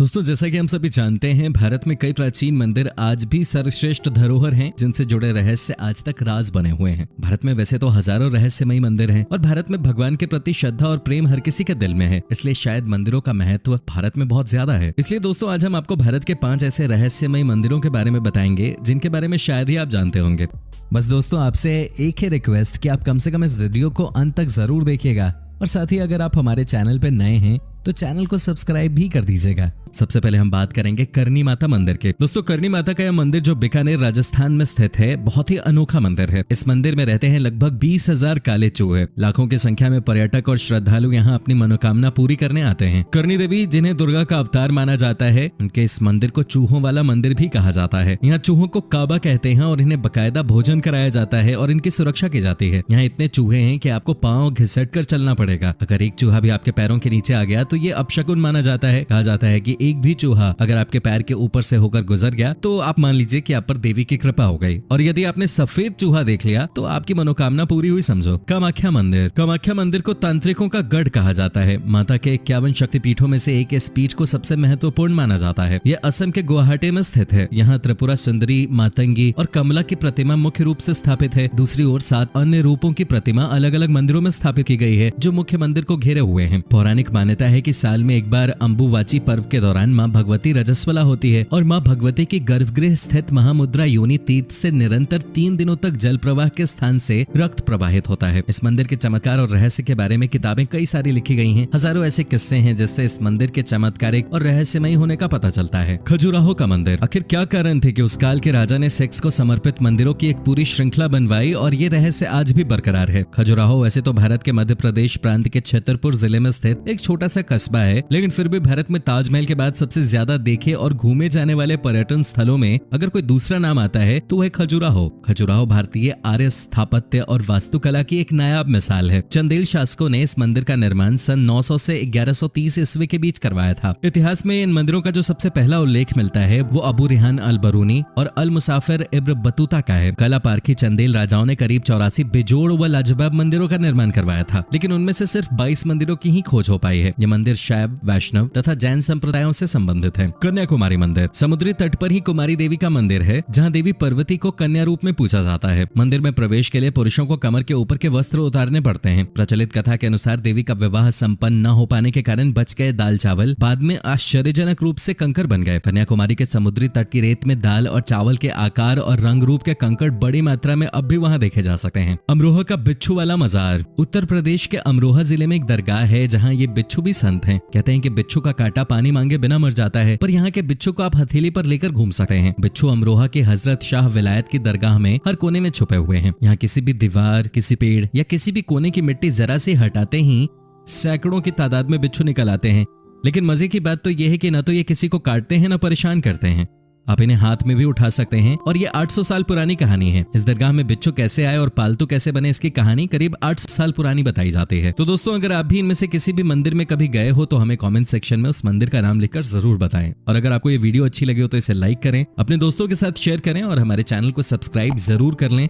दोस्तों, जैसा कि हम सभी जानते हैं, भारत में कई प्राचीन मंदिर आज भी सर्वश्रेष्ठ धरोहर हैं, जिनसे जुड़े रहस्य आज तक राज बने हुए हैं। भारत में वैसे तो हजारों रहस्यमयी मंदिर हैं और भारत में भगवान के प्रति श्रद्धा और प्रेम हर किसी के दिल में है, इसलिए शायद मंदिरों का महत्व भारत में बहुत ज्यादा है। इसलिए दोस्तों, आज हम आपको भारत के 5 ऐसे रहस्यमयी मंदिरों के बारे में बताएंगे जिनके बारे में शायद ही आप जानते होंगे। बस दोस्तों, आपसे एक ही रिक्वेस्ट कि आप कम से कम इस वीडियो को अंत तक जरूर देखिएगा और साथ ही अगर आप हमारे चैनल पे नए हैं तो चैनल को सब्सक्राइब भी कर दीजिएगा। सबसे पहले हम बात करेंगे करनी माता मंदिर के। दोस्तों, करनी माता का यह मंदिर जो बीकानेर राजस्थान में स्थित है, बहुत ही अनोखा मंदिर है। इस मंदिर में रहते हैं लगभग 20,000 काले चूहे। लाखों की संख्या में पर्यटक और श्रद्धालु यहाँ अपनी मनोकामना पूरी करने आते हैं। करनी देवी, जिन्हें दुर्गा का अवतार माना जाता है, उनके इस मंदिर को चूहों वाला मंदिर भी कहा जाता है। यहाँ चूहों को काबा कहते हैं और इन्हें बकायदा भोजन कराया जाता है और इनकी सुरक्षा की जाती है। यहाँ इतने चूहे हैं कि आपको पांव घिसट कर चलना पड़ेगा। अगर एक चूहा भी आपके पैरों के नीचे आ गया तो ये अपशकुन माना जाता है। कहा जाता है कि एक भी चूहा अगर आपके पैर के ऊपर से होकर गुजर गया तो आप मान लीजिए कि आप पर देवी की कृपा हो गई। और यदि आपने सफेद चूहा देख लिया तो आपकी मनोकामना पूरी हुई समझो। कामाख्या मंदिर। कामाख्या मंदिर को तांत्रिकों का गढ़ कहा जाता है। माता के 51 शक्तिपीठों में से एक इस पीठ को सबसे महत्वपूर्ण माना जाता है। यह असम के गुवाहाटी में स्थित है। यहाँ त्रिपुरा सुंदरी, मातंगी और कमला की प्रतिमा मुख्य रूप से स्थापित है। दूसरी ओर 7 अन्य रूपों की प्रतिमा अलग अलग मंदिरों में स्थापित की गई है, जो मुख्य मंदिर को घेरे हुए हैं। पौराणिक मान्यता है कि साल में एक बार अंबुवाची पर्व के दौरान मां भगवती रजस्वला होती है और मां भगवती की गर्भगृह स्थित महामुद्रा योनि तीर्थ से निरंतर 3 दिनों तक जल प्रवाह के स्थान से रक्त प्रवाहित होता है। इस मंदिर के चमत्कार और रहस्य के बारे में किताबें कई सारी लिखी गई हैं। हजारों ऐसे किस्से हैं जिससे इस मंदिर के चमत्कारिक और रहस्यमयी होने का पता चलता है। खजुराहो का मंदिर। आखिर क्या कारण थे कि उस काल के राजा ने सेक्स को समर्पित मंदिरों की एक पूरी श्रृंखला बनवाई और ये रहस्य आज भी बरकरार है। खजुराहो वैसे तो भारत के मध्य प्रदेश प्रांत के छतरपुर जिले में स्थित एक छोटा सा कस्बा है, लेकिन फिर भी भारत में ताजमहल के बाद सबसे ज्यादा देखे और घूमे जाने वाले पर्यटन स्थलों में अगर कोई दूसरा नाम आता है तो वह खजुराहो। खजुराहो भारतीय आर्य स्थापत्य और वास्तुकला की एक नायाब मिसाल है। चंदेल शासकों ने इस मंदिर का निर्माण सन 900 से 1130 ईस्वी के बीच करवाया था। इतिहास में इन मंदिरों का जो सबसे पहला उल्लेख मिलता है वो अबू रिहान अल बरूनी और अल मुसाफिर इब्न बतूता का है। कला पारखी चंदेल राजाओं ने करीब 84 बेजोड़ व लाजवाब मंदिरों का निर्माण करवाया था, लेकिन उनमें से सिर्फ 22 मंदिरों की ही खोज हो पाई है। ये मंदिर शैव, वैष्णव तथा जैन संप्रदायों से संबंधित है। कन्याकुमारी मंदिर। समुद्री तट पर ही कुमारी देवी का मंदिर है, जहां देवी पार्वती को कन्या रूप में पूजा जाता है। मंदिर में प्रवेश के लिए पुरुषों को कमर के ऊपर के वस्त्र उतारने पड़ते हैं। प्रचलित कथा के अनुसार देवी का विवाह संपन्न न हो पाने के कारण बच गए दाल चावल बाद में आश्चर्यजनक रूप से कंकड़ बन गए। कन्याकुमारी के समुद्री तट की रेत में दाल और चावल के आकार और रंग रूप के कंकड़ बड़ी मात्रा में अब भी वहां देखे जा सकते हैं। अमरोहा का बिच्छू वाला मजार। उत्तर प्रदेश के अमरोहा जिले में एक दरगाह है जहाँ ये बिच्छू भी संत हैं। कहते हैं कि बिच्छू का कांटा पानी मांगे बिना मर जाता है, पर यहाँ के बिच्छू को आप हथेली पर लेकर घूम सकते हैं। बिच्छू अमरोहा के हजरत शाह विलायत की दरगाह में हर कोने में छुपे हुए हैं। यहाँ किसी भी दीवार, किसी पेड़ या किसी भी कोने की मिट्टी जरा सी हटाते ही सैकड़ों की तादाद में बिच्छू निकल आते हैं। लेकिन मजे की बात तो यह है कि न तो ये किसी को काटते हैं न परेशान करते हैं। आप इन्हें हाथ में भी उठा सकते हैं और ये 800 साल पुरानी कहानी है। इस दरगाह में बिच्छू कैसे आए और पालतू कैसे बने, इसकी कहानी करीब 800 साल पुरानी बताई जाती है। तो दोस्तों, अगर आप भी इनमें से किसी भी मंदिर में कभी गए हो तो हमें कमेंट सेक्शन में उस मंदिर का नाम लिखकर जरूर बताएं। और अगर आपको ये वीडियो अच्छी लगी हो तो इसे लाइक करें, अपने दोस्तों के साथ शेयर करें और हमारे चैनल को सब्सक्राइब जरूर कर लें